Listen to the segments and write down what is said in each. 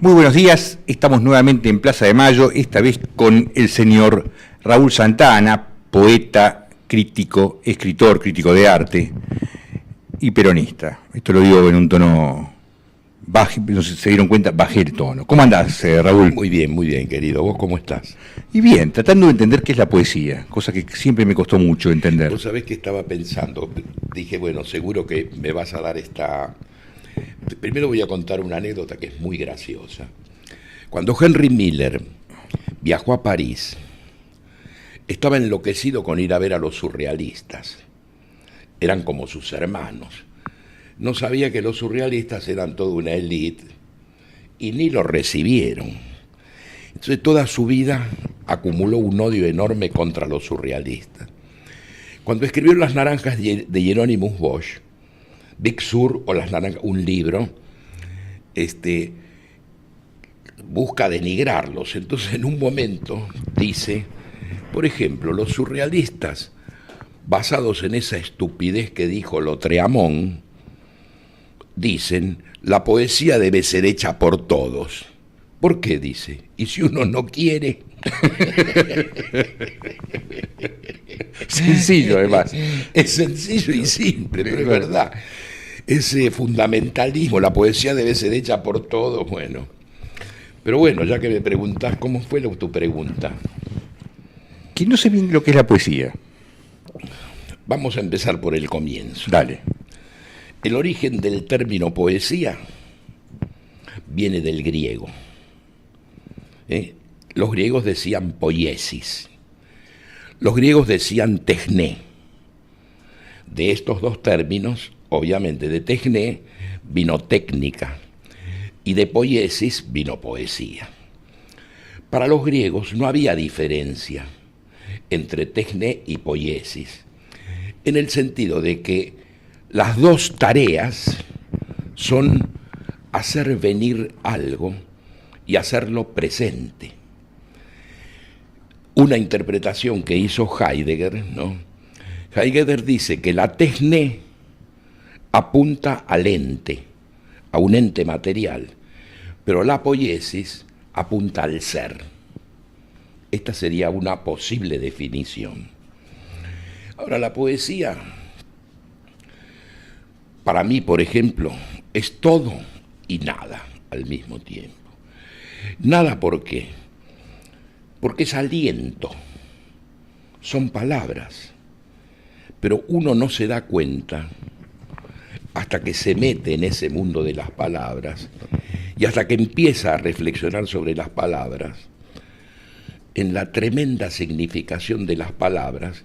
Muy buenos días, estamos nuevamente en Plaza de Mayo, esta vez con el señor Raúl Santana, poeta, crítico, escritor, crítico de arte y peronista. Esto lo digo en un tono bajo, no sé si se dieron cuenta, bajé el tono. ¿Cómo andás, Raúl? Muy bien, querido. ¿Vos cómo estás? Y bien, tratando de entender qué es la poesía, cosa que siempre me costó mucho entender. Vos sabés que estaba pensando, dije, bueno, seguro que me vas a dar esta... Primero voy a contar una anécdota que es muy graciosa. Cuando Henry Miller viajó a París, estaba enloquecido con ir a ver a los surrealistas. Eran como sus hermanos. No sabía que los surrealistas eran toda una élite y ni lo recibieron. Entonces toda su vida acumuló un odio enorme contra los surrealistas. Cuando escribió Las Naranjas de Hieronymus Bosch, Big Sur o Las Naranjas, un libro, busca denigrarlos. Entonces en un momento dice, por ejemplo, los surrealistas, basados en esa estupidez que dijo Lautréamont, dicen, la poesía debe ser hecha por todos. ¿Por qué? Dice. ¿Y si uno no quiere? Sencillo, además. Es sencillo y simple, pero es verdad. Ese fundamentalismo, la poesía debe ser hecha por todos, bueno. Pero bueno, ya que me preguntás, ¿cómo fue tu pregunta? Que no sé bien lo que es la poesía. Vamos a empezar por el comienzo. Dale. El origen del término poesía viene del griego. Los griegos decían poiesis. Los griegos decían techné. De estos dos términos, obviamente de techné vino técnica y de poiesis vino poesía. Para los griegos no había diferencia entre techné y poiesis, en el sentido de que las dos tareas son hacer venir algo y hacerlo presente. Una interpretación que hizo Heidegger, ¿no? Heidegger dice que la techné apunta al ente, a un ente material, pero la poiesis apunta al ser. Esta sería una posible definición. Ahora, la poesía, para mí, por ejemplo, es todo y nada al mismo tiempo. Nada, ¿por qué? Porque es aliento, son palabras, pero uno no se da cuenta hasta que se mete en ese mundo de las palabras y hasta que empieza a reflexionar sobre las palabras, en la tremenda significación de las palabras,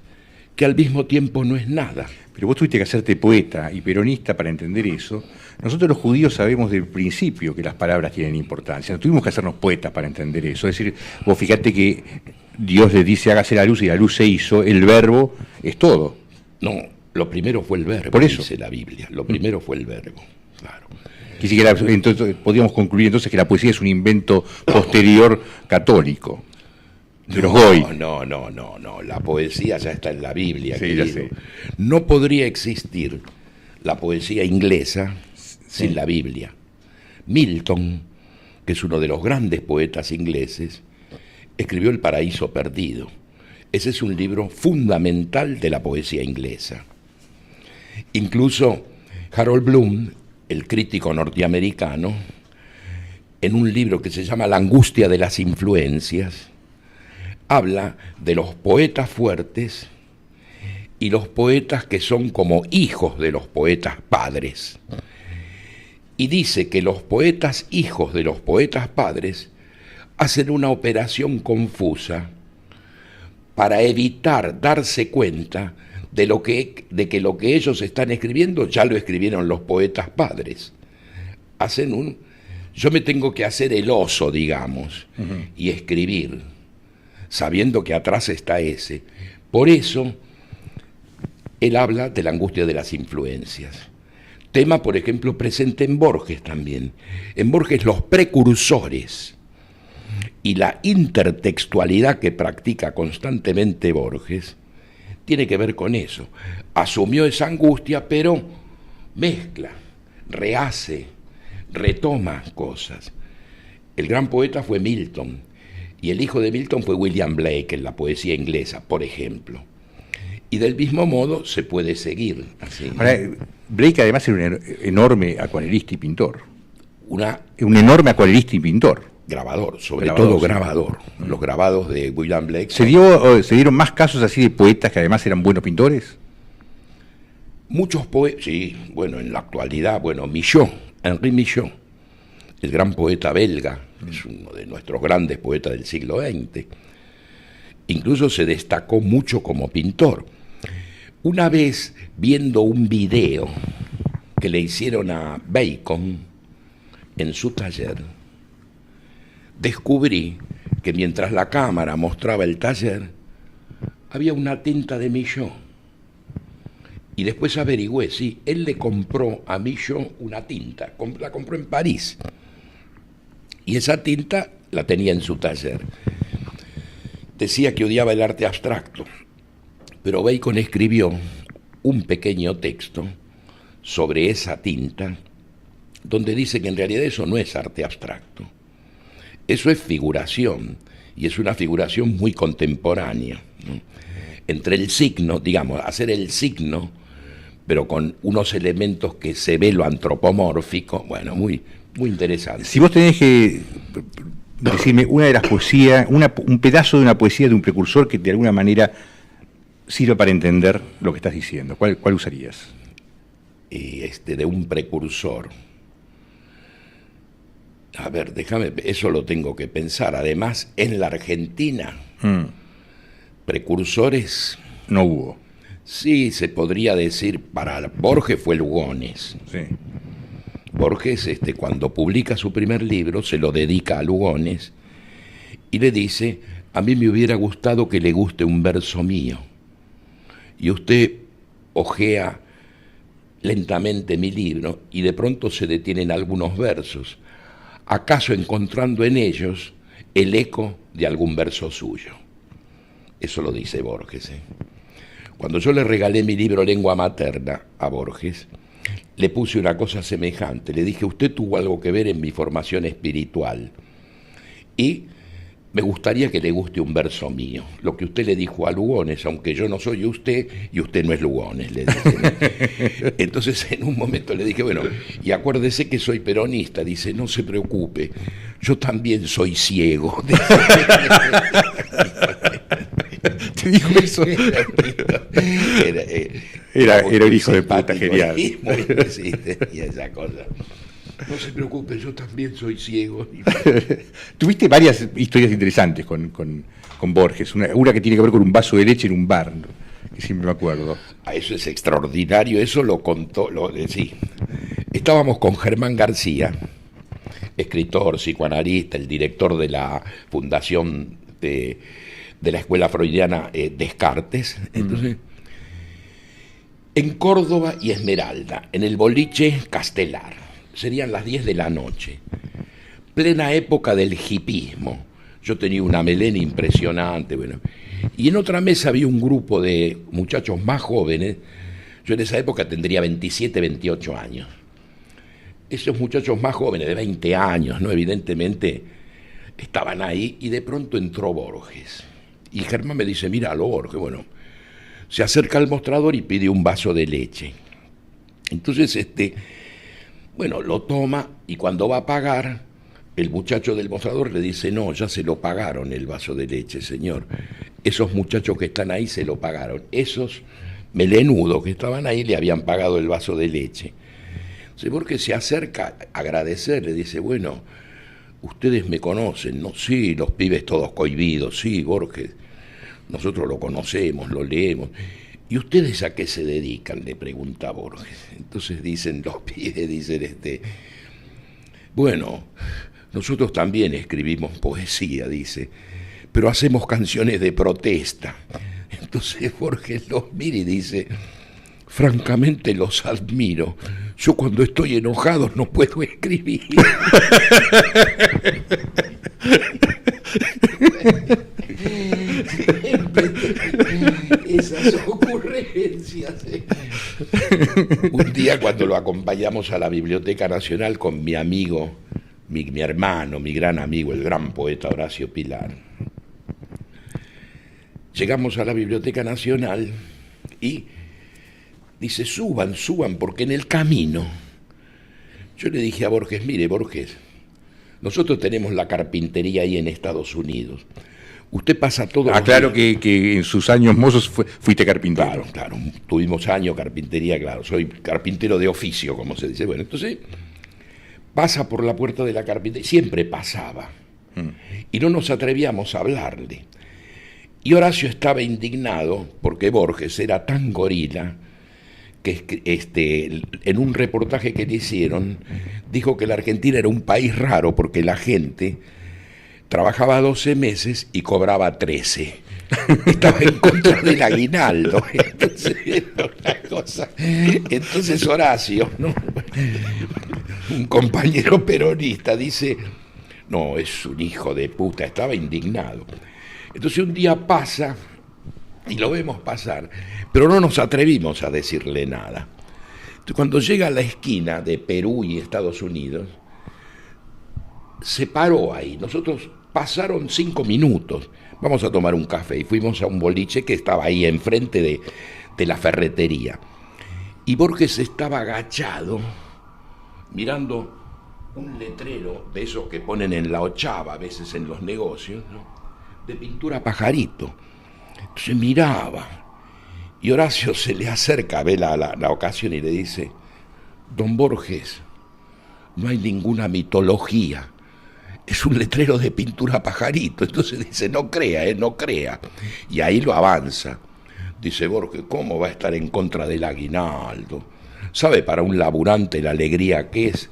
que al mismo tiempo no es nada. Pero vos tuviste que hacerte poeta y peronista para entender eso. Nosotros los judíos sabemos del principio que las palabras tienen importancia. Tuvimos que hacernos poetas para entender eso. Es decir, vos fíjate que Dios les dice hágase la luz y la luz se hizo. El verbo es todo. No, lo primero fue el verbo, por eso dice la Biblia. Lo primero fue el verbo, claro. Entonces, podríamos concluir entonces que la poesía es un invento posterior católico. No, la poesía ya está en la Biblia, sí, querido. Ya sé. No podría existir la poesía inglesa sin la Biblia. Milton, que es uno de los grandes poetas ingleses, escribió El Paraíso Perdido. Ese es un libro fundamental de la poesía inglesa. Incluso Harold Bloom, el crítico norteamericano, en un libro que se llama La angustia de las influencias, habla de los poetas fuertes y los poetas que son como hijos de los poetas padres. Y dice que los poetas hijos de los poetas padres hacen una operación confusa para evitar darse cuenta de que lo que ellos están escribiendo ya lo escribieron los poetas padres. Yo me tengo que hacer el oso, digamos, y escribir, sabiendo que atrás está ese. Por eso, él habla de la angustia de las influencias. Tema, por ejemplo, presente en Borges también. En Borges, los precursores y la intertextualidad que practica constantemente Borges tiene que ver con eso. Asumió esa angustia, pero mezcla, rehace, retoma cosas. El gran poeta fue Milton, y el hijo de Milton fue William Blake en la poesía inglesa, por ejemplo. Y del mismo modo se puede seguir así. Ahora, Blake además era un enorme acuarelista y pintor. Un enorme acuarelista y pintor. Grabador, sobre todo sí. Grabador. Los grabados de William Blake. ¿Se dieron más casos así de poetas que además eran buenos pintores? Muchos poetas, sí, bueno, en la actualidad, bueno, Millot, Henri Millot, el gran poeta belga, es uno de nuestros grandes poetas del siglo XX, incluso se destacó mucho como pintor. Una vez, viendo un video que le hicieron a Bacon en su taller, descubrí que mientras la cámara mostraba el taller, había una tinta de Millot. Y después averigüé, sí, él le compró a Millot una tinta, la compró en París. Y esa tinta la tenía en su taller. Decía que odiaba el arte abstracto, pero Bacon escribió un pequeño texto sobre esa tinta, donde dice que en realidad eso no es arte abstracto. Eso es figuración, y es una figuración muy contemporánea, ¿no? Entre el signo, digamos, hacer el signo, pero con unos elementos que se ve lo antropomórfico, bueno, muy, muy interesante. Si vos tenés que decirme una de las poesías, un pedazo de una poesía de un precursor que de alguna manera sirva para entender lo que estás diciendo, ¿cuál usarías? De un precursor. A ver, déjame, eso lo tengo que pensar. Además, en la Argentina, precursores... No hubo. Sí, se podría decir, para Borges fue Lugones. Sí. Borges, cuando publica su primer libro, se lo dedica a Lugones y le dice, a mí me hubiera gustado que le guste un verso mío. Y usted hojea lentamente mi libro y de pronto se detienen algunos versos, acaso encontrando en ellos el eco de algún verso suyo. Eso lo dice Borges. Cuando yo le regalé mi libro Lengua Materna a Borges, le puse una cosa semejante. Le dije, usted tuvo algo que ver en mi formación espiritual y me gustaría que le guste un verso mío. Lo que usted le dijo a Lugones, aunque yo no soy usted y usted no es Lugones, le dije. Entonces en un momento le dije, bueno, y acuérdese que soy peronista. Dice, no se preocupe, yo también soy ciego. ¿Te dijo eso? Era un hijo de puta, genial. Y esa cosa. No se preocupe, yo también soy ciego. Tuviste varias historias interesantes con Borges. Una que tiene que ver con un vaso de leche en un bar, que siempre me acuerdo. Eso es extraordinario, eso lo contó, sí. Estábamos con Germán García, escritor, psicoanalista, el director de la fundación de la escuela freudiana Descartes. Entonces, en Córdoba y Esmeralda, en el boliche Castelar, serían las 10 de la noche, plena época del hipismo. Yo tenía una melena impresionante, bueno, y en otra mesa había un grupo de muchachos más jóvenes. Yo en esa época tendría 27, 28 años. Esos muchachos más jóvenes, de 20 años, ¿no? Evidentemente estaban ahí, y de pronto entró Borges. Y Germán me dice, míralo, Borges. Bueno, se acerca al mostrador y pide un vaso de leche. Entonces, bueno, lo toma, y cuando va a pagar, el muchacho del mostrador le dice, no, ya se lo pagaron el vaso de leche, señor. Esos muchachos que están ahí se lo pagaron. Esos melenudos que estaban ahí le habían pagado el vaso de leche. Entonces Borges se acerca a agradecer, le dice, bueno, ustedes me conocen, ¿no? Sí, los pibes todos cohibidos, sí, Borges, nosotros lo conocemos, lo leemos. ¿Y ustedes a qué se dedican?, le pregunta Borges. Entonces dicen los pibes, dicen, bueno, nosotros también escribimos poesía, dice, pero hacemos canciones de protesta. Entonces Borges los mira y dice, francamente los admiro. Yo cuando estoy enojado no puedo escribir. Esas ocurrencias. Un día, cuando lo acompañamos a la Biblioteca Nacional con mi amigo mi hermano, mi gran amigo, el gran poeta Horacio Pilar. Llegamos a la Biblioteca Nacional y dice, suban, porque en el camino, yo le dije a Borges, mire Borges, nosotros tenemos la carpintería ahí en Estados Unidos. Usted pasa todo... Claro que en sus años mozos fuiste carpintero. Claro, tuvimos años carpintería, claro, soy carpintero de oficio, como se dice. Bueno, entonces pasa por la puerta de la carpintería, siempre pasaba, y no nos atrevíamos a hablarle. Y Horacio estaba indignado porque Borges era tan gorila que en un reportaje que le hicieron dijo que la Argentina era un país raro porque la gente trabajaba 12 meses y cobraba 13. Estaba en contra del aguinaldo. Entonces Horacio, ¿no?, un compañero peronista, dice, no, es un hijo de puta, estaba indignado. Entonces un día pasa y lo vemos pasar, pero no nos atrevimos a decirle nada. Entonces, cuando llega a la esquina de Perú y Estados Unidos, se paró ahí. Nosotros pasaron 5 minutos, vamos a tomar un café, y fuimos a un boliche que estaba ahí enfrente de la ferretería. Y Borges estaba agachado, mirando un letrero de esos que ponen en la ochava, a veces en los negocios, ¿no?, de pintura pajarito. Entonces miraba, y Horacio se le acerca, ve la ocasión y le dice, don Borges, no hay ninguna mitología, es un letrero de pintura pajarito. Entonces dice, no crea, no crea. Y ahí lo avanza. Dice Borges, ¿cómo va a estar en contra del aguinaldo? ¿Sabe para un laburante la alegría que es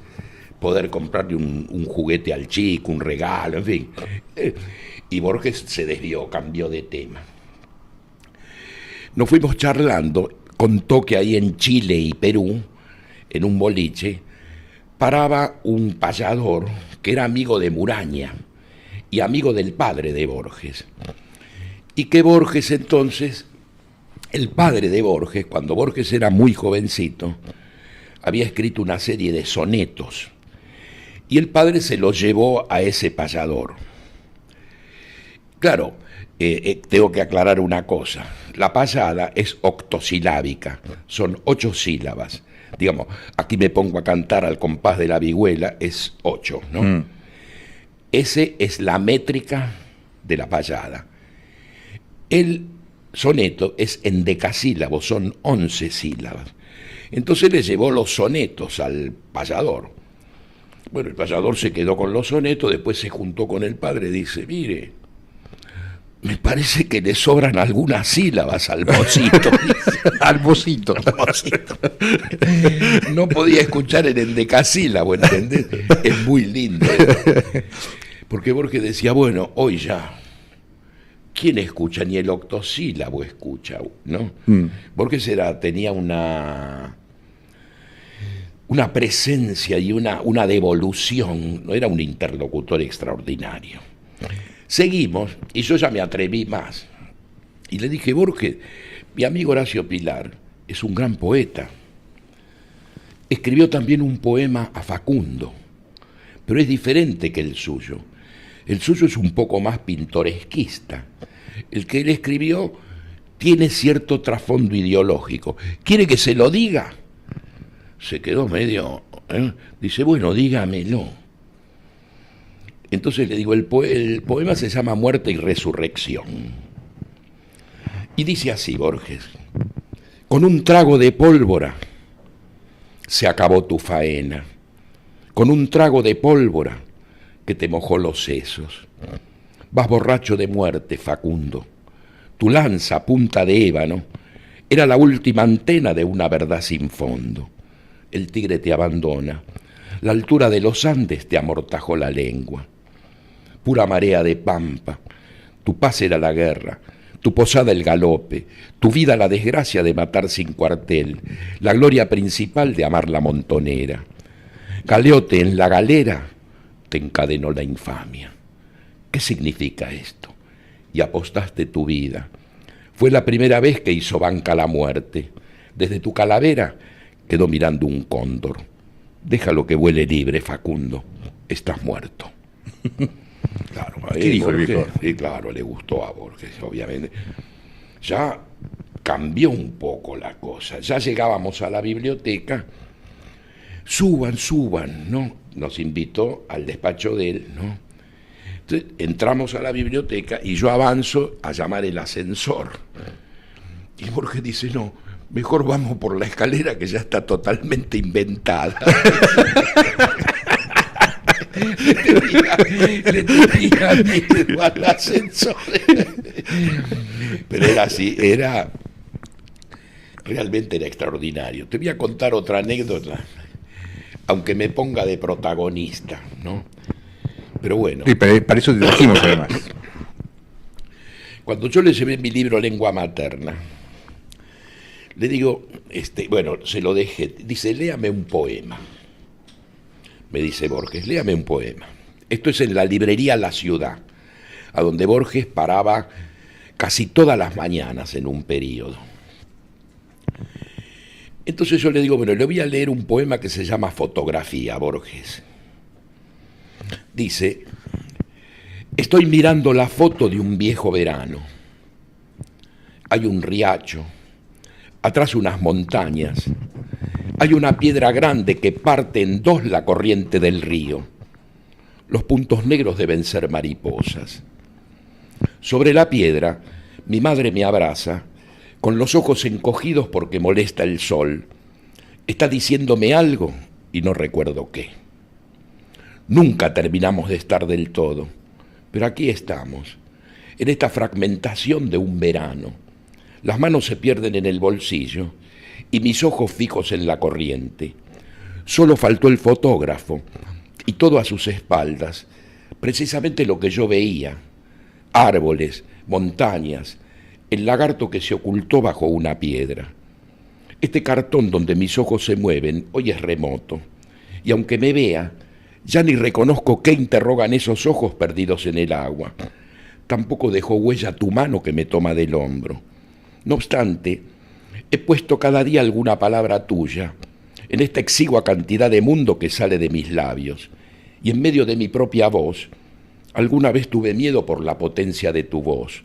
poder comprarle un juguete al chico, un regalo, en fin? Y Borges se desvió, cambió de tema. Nos fuimos charlando, contó que ahí en Chile y Perú, en un boliche, paraba un payador que era amigo de Muraña y amigo del padre de Borges. Y que Borges entonces, el padre de Borges, cuando Borges era muy jovencito, había escrito una serie de sonetos. Y el padre se los llevó a ese payador. Claro, tengo que aclarar una cosa. La payada es octosilábica, son 8 sílabas. Digamos, aquí me pongo a cantar al compás de la vihuela, es 8, ¿no? Ese es la métrica de la payada. El soneto es en decasílabos, son 11 sílabas. Entonces le llevó los sonetos al payador. Bueno, el payador se quedó con los sonetos, después se juntó con el padre y dice, mire, me parece que le sobran algunas sílabas al mocito. Al mocito. No podía escuchar en el decasílabo, ¿entendés? Es muy lindo. Porque Borges decía, bueno, hoy ya, ¿quién escucha? Ni el octosílabo escucha, ¿no? Borges tenía una presencia y una devolución, no era un interlocutor extraordinario. Seguimos, y yo ya me atreví más. Y le dije, Borges, mi amigo Horacio Pilar es un gran poeta. Escribió también un poema a Facundo, pero es diferente que el suyo. El suyo es un poco más pintoresquista. El que él escribió tiene cierto trasfondo ideológico. ¿Quiere que se lo diga? Se quedó medio... Dice, bueno, dígamelo. Entonces le digo, el poema se llama Muerte y Resurrección. Y dice así, Borges, con un trago de pólvora se acabó tu faena, con un trago de pólvora que te mojó los sesos. Vas borracho de muerte, Facundo. Tu lanza, punta de ébano, era la última antena de una verdad sin fondo. El tigre te abandona, la altura de los Andes te amortajó la lengua. Pura marea de pampa, tu paz era la guerra, tu posada el galope, tu vida la desgracia de matar sin cuartel, la gloria principal de amar la montonera. Galeote, en la galera te encadenó la infamia. ¿Qué significa esto? Y apostaste tu vida. Fue la primera vez que hizo banca la muerte. Desde tu calavera quedó mirando un cóndor. Déjalo que vuele libre, Facundo. estás muerto. Claro, ¿Qué dijo el viejo? Sí, claro, le gustó a Borges, obviamente. Ya cambió un poco la cosa, ya llegábamos a la biblioteca, suban, ¿no? Nos invitó al despacho de él, ¿no? Entonces, entramos a la biblioteca y yo avanzo a llamar el ascensor. Y Borges dice, no, mejor vamos por la escalera que ya está totalmente inventada. le tenía miedo al ascensor. Pero era así, realmente era extraordinario. Te voy a contar otra anécdota, aunque me ponga de protagonista, ¿no? Pero bueno. Sí, para eso te trajimos además. Cuando yo le llevé mi libro Lengua Materna, le digo, bueno, se lo dejé, dice, léame un poema. Me dice Borges, léame un poema. Esto es en la librería La Ciudad, a donde Borges paraba casi todas las mañanas en un periodo. Entonces yo le digo, bueno, le voy a leer un poema que se llama Fotografía, Borges. Dice, estoy mirando la foto de un viejo verano. Hay un riacho, atrás unas montañas. Hay una piedra grande que parte en dos la corriente del río. Los puntos negros deben ser mariposas. Sobre la piedra, mi madre me abraza, con los ojos encogidos porque molesta el sol. Está diciéndome algo y no recuerdo qué. Nunca terminamos de estar del todo, pero aquí estamos, en esta fragmentación de un verano. Las manos se pierden en el bolsillo y mis ojos fijos en la corriente. Solo faltó el fotógrafo y todo a sus espaldas, precisamente lo que yo veía: árboles, montañas, el lagarto que se ocultó bajo una piedra. Este cartón donde mis ojos se mueven hoy es remoto, y aunque me vea, ya ni reconozco qué interrogan esos ojos perdidos en el agua. Tampoco dejó huella tu mano que me toma del hombro. No obstante, he puesto cada día alguna palabra tuya en esta exigua cantidad de mundo que sale de mis labios, y en medio de mi propia voz, alguna vez tuve miedo por la potencia de tu voz,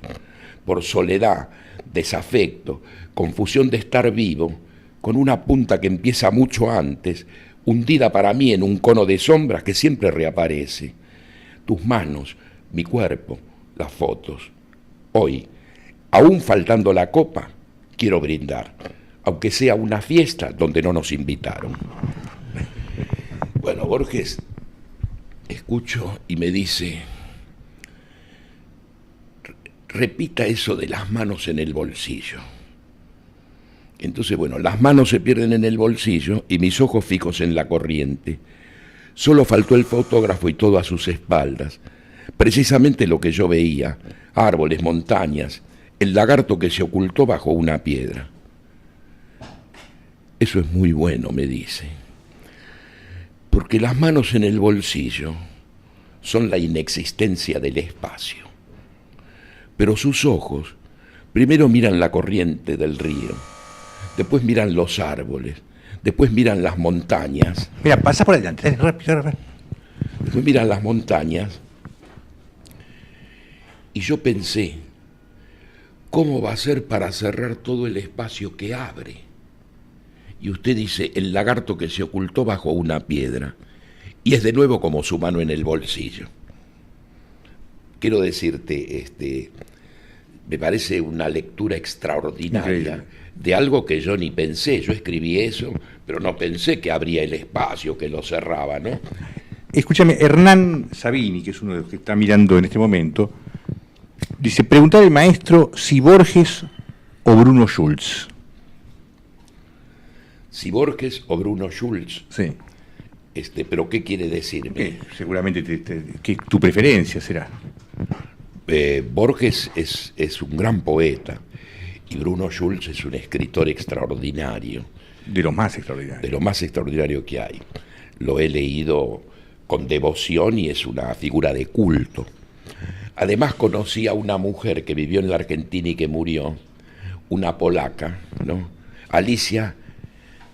por soledad, desafecto, confusión de estar vivo, con una punta que empieza mucho antes, hundida para mí en un cono de sombras que siempre reaparece. Tus manos, mi cuerpo, las fotos. Hoy, aún faltando la copa, quiero brindar, aunque sea una fiesta donde no nos invitaron. Bueno, Borges, escucho y me dice, repita eso de las manos en el bolsillo. Entonces, bueno, las manos se pierden en el bolsillo y mis ojos fijos en la corriente. Solo faltó el fotógrafo y todo a sus espaldas. Precisamente lo que yo veía: árboles, montañas, el lagarto que se ocultó bajo una piedra. Eso es muy bueno, me dice, porque las manos en el bolsillo son la inexistencia del espacio. Pero sus ojos primero miran la corriente del río, después miran los árboles, después miran las montañas. Mira, pasa por adelante, rápido. Después miran las montañas. Y yo pensé, ¿cómo va a ser para cerrar todo el espacio que abre? Y usted dice, el lagarto que se ocultó bajo una piedra. Y es de nuevo como su mano en el bolsillo. Quiero decirte, me parece una lectura extraordinaria. Increíble. De algo que yo ni pensé. Yo escribí eso, pero no pensé que abría el espacio, que lo cerraba, ¿no? Escúchame, Hernán Sabini, que es uno de los que está mirando en este momento, dice, preguntar al maestro si Borges o Bruno Schulz. Si Borges o Bruno Schulz. Sí. ¿Pero qué quiere decirme? Seguramente que tu preferencia será. Borges es un gran poeta y Bruno Schulz es un escritor extraordinario. De lo más extraordinario. De lo más extraordinario que hay. Lo he leído con devoción y es una figura de culto. Además conocí a una mujer que vivió en la Argentina y que murió, una polaca, ¿no? Alicia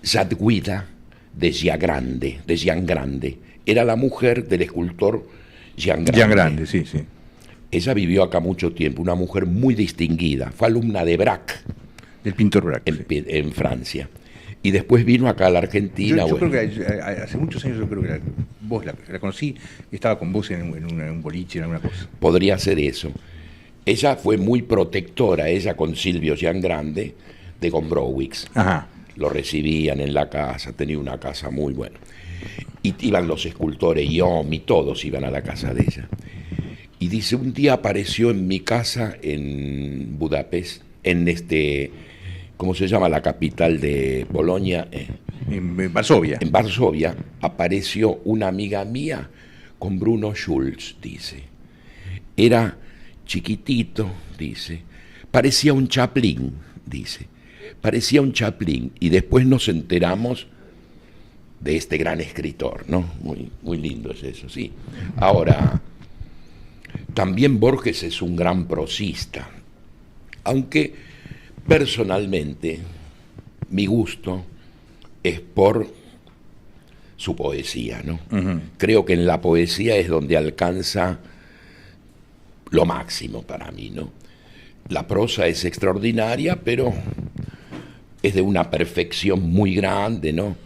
Jadwiga de Giangrande. Era la mujer del escultor Giangrande. Giangrande, sí, sí. Ella vivió acá mucho tiempo, una mujer muy distinguida. Fue alumna de Braque, Del pintor Braque. en Francia. Y después vino acá a la Argentina. Yo creo que hace muchos años, yo creo que vos la conocí, estaba con vos en un boliche, en alguna cosa. Podría ser eso. Ella fue muy protectora, ella con Silvio Giangrande, de Gombrowicz. Ajá. Lo recibían en la casa, tenía una casa muy buena. Y iban los escultores, Yomi, todos iban a la casa de ella. Y dice, un día apareció en mi casa en Budapest, ¿cómo se llama la capital de Polonia? En Varsovia. En Varsovia apareció una amiga mía con Bruno Schulz, dice. Era chiquitito, dice. Parecía un Chaplin, dice. Parecía un Chaplin. Y después nos enteramos de este gran escritor, ¿no? Muy, muy lindo es eso, sí. Ahora, también Borges es un gran prosista, aunque personalmente mi gusto es por su poesía, ¿no? Uh-huh. Creo que en la poesía es donde alcanza lo máximo para mí, ¿no? La prosa es extraordinaria, pero es de una perfección muy grande, ¿no?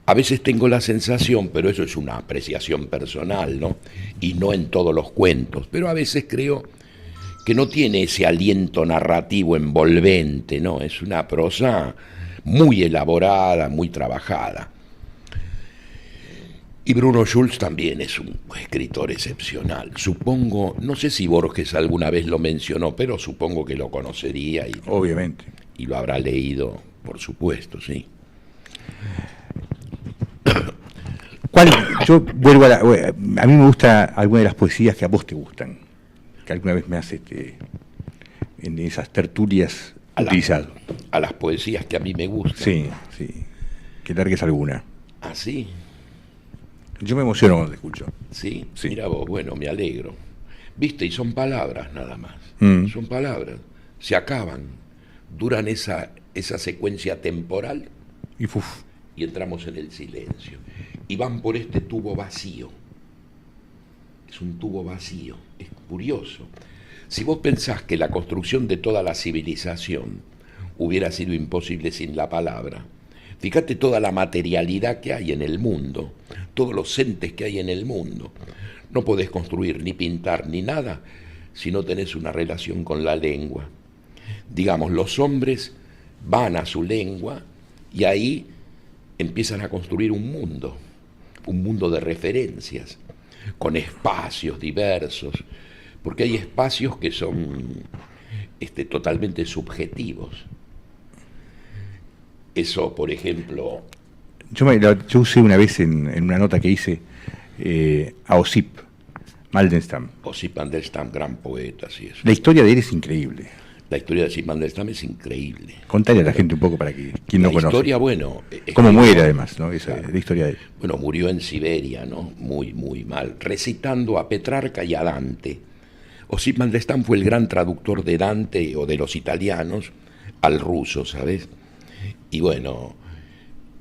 A veces tengo la sensación, pero eso es una apreciación personal, ¿no? Y no en todos los cuentos, pero a veces creo que no tiene ese aliento narrativo envolvente, ¿no? Es una prosa muy elaborada, muy trabajada. Y Bruno Schulz también es un escritor excepcional. Supongo, no sé si Borges alguna vez lo mencionó, pero supongo que lo conocería. Obviamente. Y lo habrá leído, por supuesto, sí. Yo vuelvo a mí me gusta alguna de las poesías que a vos te gustan, que alguna vez me has en esas tertulias utilizado. A las poesías que a mí me gustan. Sí, sí. Que largues alguna. ¿Ah, sí? Yo me emociono cuando te escucho. ¿Sí? Sí. Mira vos, bueno, me alegro. ¿Viste? Y son palabras nada más. Son palabras. Se acaban. Duran esa secuencia temporal. Y entramos en el silencio. Y van por este tubo vacío. Es un tubo vacío. Es curioso. Si vos pensás que la construcción de toda la civilización hubiera sido imposible sin la palabra, fíjate toda la materialidad que hay en el mundo, todos los entes que hay en el mundo. No podés construir ni pintar ni nada si no tenés una relación con la lengua. Digamos, los hombres van a su lengua y ahí empiezan a construir un mundo de referencias, con espacios diversos, porque hay espacios que son totalmente subjetivos. Eso, por ejemplo... Yo usé una vez en una nota que hice a Osip Mandelstam. Osip Mandelstam, gran poeta, sí es. La historia de él es increíble. La historia de Osip Mandelstam es increíble. Contale a la gente un poco para quien no conoce. La historia, bueno... Cómo muere, además, ¿no? La historia de él. Bueno, murió en Siberia, ¿no? Muy, muy mal. Recitando a Petrarca y a Dante. Osip Mandelstam fue el gran traductor de Dante o de los italianos al ruso, ¿sabes? Y bueno,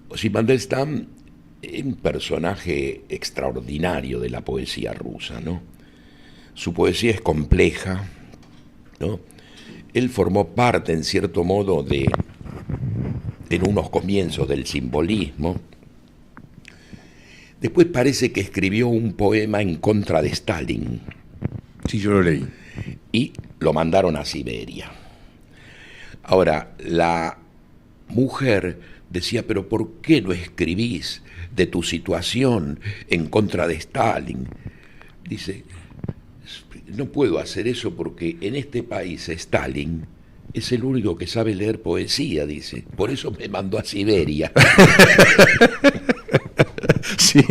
Osip Mandelstam es un personaje extraordinario de la poesía rusa, ¿no? Su poesía es compleja, ¿no? Él formó parte, en cierto modo, en unos comienzos del simbolismo. Después parece que escribió un poema en contra de Stalin. Sí, yo lo leí. Y lo mandaron a Siberia. Ahora, la mujer decía, pero ¿por qué no escribís de tu situación en contra de Stalin? Dice, no puedo hacer eso porque en este país Stalin es el único que sabe leer poesía, dice. Por eso me mandó a Siberia. Sí,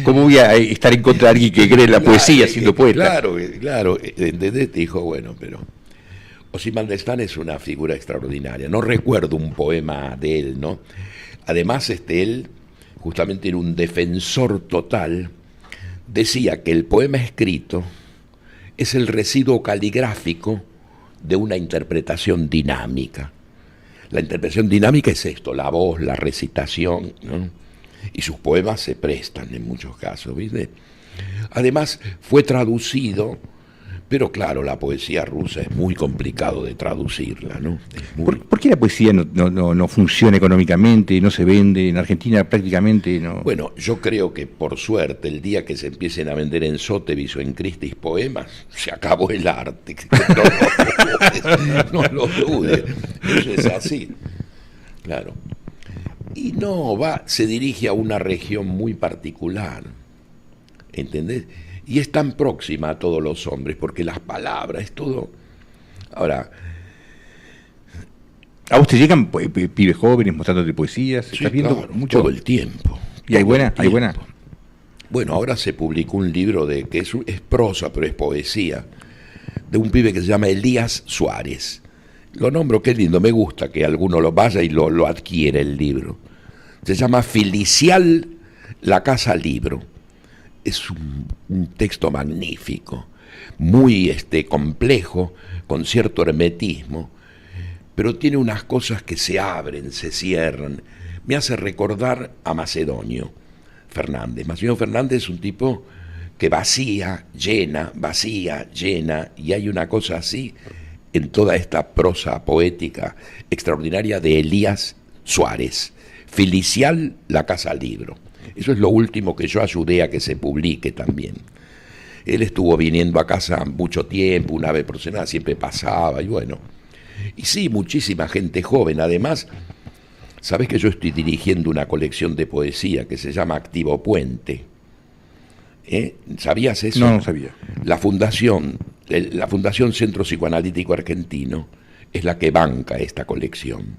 ¿cómo voy a estar en contra de alguien que cree en la poesía siendo poeta? Claro, ¿entendés? Dijo, bueno, pero... Osip Mandelstam es una figura extraordinaria. No recuerdo un poema de él, ¿no? Además, él justamente era un defensor total. Decía que el poema escrito es el residuo caligráfico de una interpretación dinámica. La interpretación dinámica es esto, la voz, la recitación, ¿no? Y sus poemas se prestan en muchos casos, ¿viste? Además, fue traducido, pero claro, la poesía rusa es muy complicado de traducirla, ¿no? ¿Por qué la poesía no funciona económicamente, no se vende? En Argentina prácticamente no. Bueno, yo creo que por suerte, el día que se empiecen a vender en Sotheby's o en Christie's poemas, se acabó el arte. No lo dudes. Eso es así. Claro. Y se dirige a una región muy particular. ¿Entendés? Y es tan próxima a todos los hombres, porque las palabras, es todo. Ahora. ¿A vos te llegan pibes jóvenes mostrándote poesías? Sí, ¿Estás viendo claro, mucho? todo el tiempo. ¿Y hay buena? ¿Hay buena? Bueno, ahora se publicó un libro que es prosa, pero es poesía, de un pibe que se llama Elías Suárez. Lo nombro, qué lindo, me gusta que alguno lo vaya y lo adquiere el libro. Se llama Filicial La Casa Libro. Es un texto magnífico, muy complejo, con cierto hermetismo, pero tiene unas cosas que se abren, se cierran. Me hace recordar a Macedonio Fernández. Macedonio Fernández es un tipo que vacía, llena, y hay una cosa así en toda esta prosa poética extraordinaria de Elías Suárez. Filicial La Casa Libro. Eso es lo último que yo ayudé a que se publique también. Él estuvo viniendo a casa mucho tiempo, una vez por semana, siempre pasaba, y bueno. Y sí, muchísima gente joven. Además, sabés que yo estoy dirigiendo una colección de poesía que se llama Activo Puente. ¿Sabías eso? No sabía. La Fundación Centro Psicoanalítico Argentino es la que banca esta colección.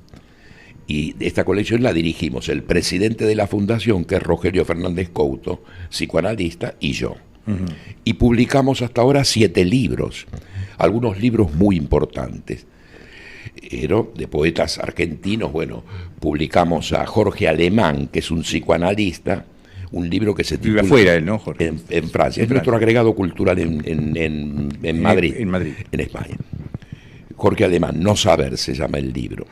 Y esta colección la dirigimos el presidente de la fundación, que es Rogelio Fernández Couto, psicoanalista, y yo. Uh-huh. Y publicamos hasta ahora 7 libros, algunos libros muy importantes. De poetas argentinos, bueno, publicamos a Jorge Alemán, que es un psicoanalista, un libro que se titula... Vive afuera él, ¿no, Jorge? En Francia. Es nuestro agregado cultural en Madrid, en Madrid, en España. Jorge Alemán, No Saber se llama el libro.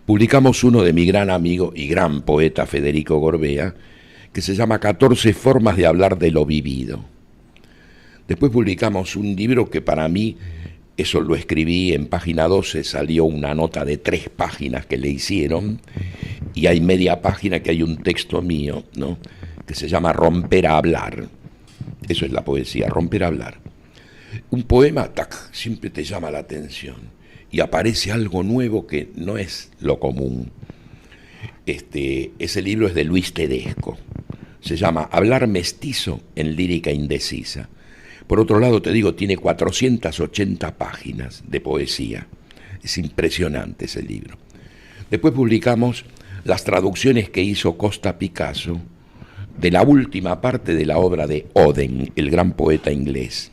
Publicamos uno de mi gran amigo y gran poeta Federico Gorbea, que se llama 14 formas de hablar de lo vivido. Después publicamos un libro que para mí, eso lo escribí en página 12, salió una nota de 3 páginas que le hicieron, y hay media página que hay un texto mío, ¿no?, que se llama Romper a hablar. Eso es la poesía, romper a hablar. Un poema, siempre te llama la atención. Y aparece algo nuevo que no es lo común. Ese libro es de Luis Tedesco. Se llama Hablar mestizo en lírica indecisa. Por otro lado, te digo, tiene 480 páginas de poesía. Es impresionante ese libro. Después publicamos las traducciones que hizo Costa Picasso de la última parte de la obra de Oden, el gran poeta inglés.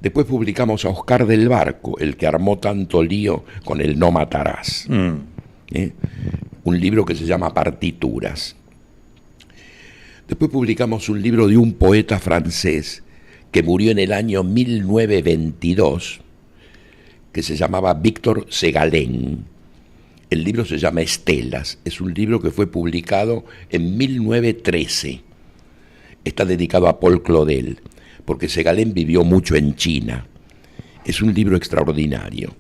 Después publicamos a Oscar del Barco, el que armó tanto lío con el No Matarás. Un libro que se llama Partituras. Después publicamos un libro de un poeta francés que murió en el año 1922, que se llamaba Víctor Segalen. El libro se llama Estelas. Es un libro que fue publicado en 1913. Está dedicado a Paul Claudel, porque Segalen vivió mucho en China. Es un libro extraordinario.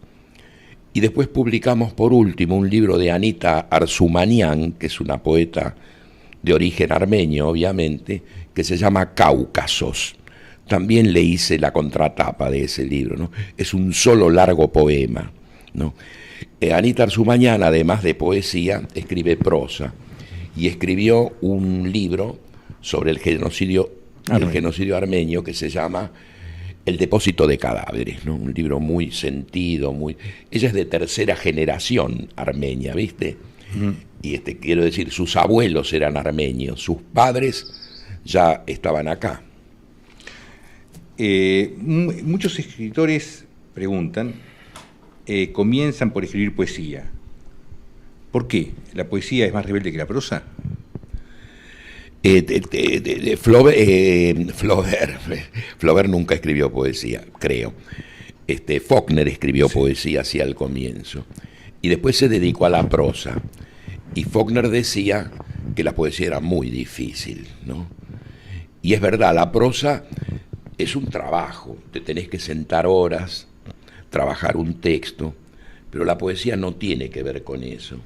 Y después publicamos, por último, un libro de Anita Arzumanian, que es una poeta de origen armenio, obviamente, que se llama Cáucasos. También le hice la contratapa de ese libro, ¿no? Es un solo largo poema, ¿no? Anita Arzumanian, además de poesía, escribe prosa. Y escribió un libro sobre el genocidio armenio que se llama El depósito de cadáveres, ¿no? Un libro muy sentido, ella es de tercera generación armenia, ¿viste? Uh-huh. Y quiero decir, sus abuelos eran armenios, sus padres ya estaban acá. Muchos escritores preguntan, comienzan por escribir poesía. ¿Por qué? ¿La poesía es más rebelde que la prosa? Flaubert nunca escribió poesía, creo. Faulkner escribió poesía hacia el comienzo. y después se dedicó a la prosa. Y Faulkner decía que la poesía era muy difícil, ¿no? Y es verdad, la prosa es un trabajo, te tenés que sentar horas, trabajar un texto, pero la poesía no tiene que ver con eso.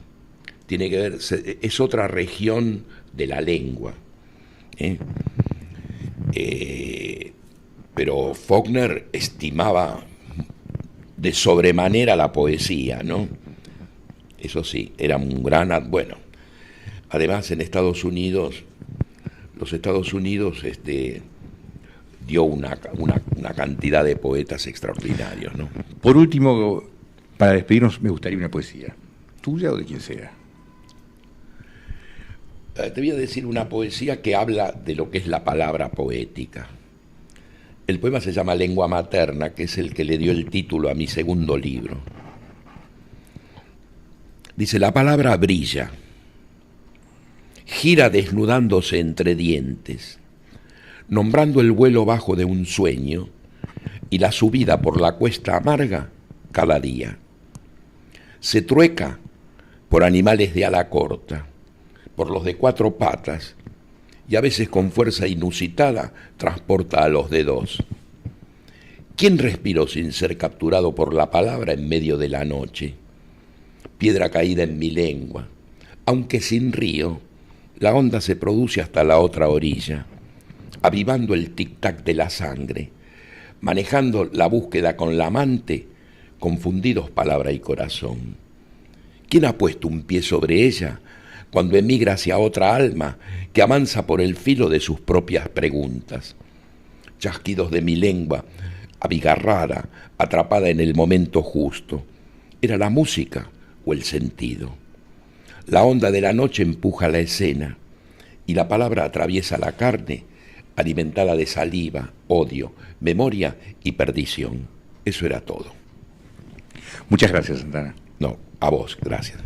Tiene que ver, es otra región de la lengua. Pero Faulkner estimaba de sobremanera la poesía, ¿no? Eso sí, era un gran... Bueno, además en Estados Unidos, los Estados Unidos dio una cantidad de poetas extraordinarios, ¿no? Por último, para despedirnos, me gustaría una poesía, tuya o de quien sea. Te voy a decir una poesía que habla de lo que es la palabra poética. El poema se llama Lengua Materna, que es el que le dio el título a mi segundo libro. Dice, la palabra brilla, gira desnudándose entre dientes, nombrando el vuelo bajo de un sueño y la subida por la cuesta amarga cada día. Se trueca por animales de ala corta, por los de 4 patas, y a veces con fuerza inusitada transporta a los de 2. ¿Quién respiró sin ser capturado por la palabra en medio de la noche? Piedra caída en mi lengua, aunque sin río, la onda se produce hasta la otra orilla, avivando el tic-tac de la sangre, manejando la búsqueda con la amante, confundidos palabra y corazón. ¿Quién ha puesto un pie sobre ella cuando emigra hacia otra alma que avanza por el filo de sus propias preguntas? Chasquidos de mi lengua, abigarrada, atrapada en el momento justo. ¿Era la música o el sentido? La onda de la noche empuja la escena y la palabra atraviesa la carne, alimentada de saliva, odio, memoria y perdición. Eso era todo. Muchas gracias, Santana. No, a vos, gracias.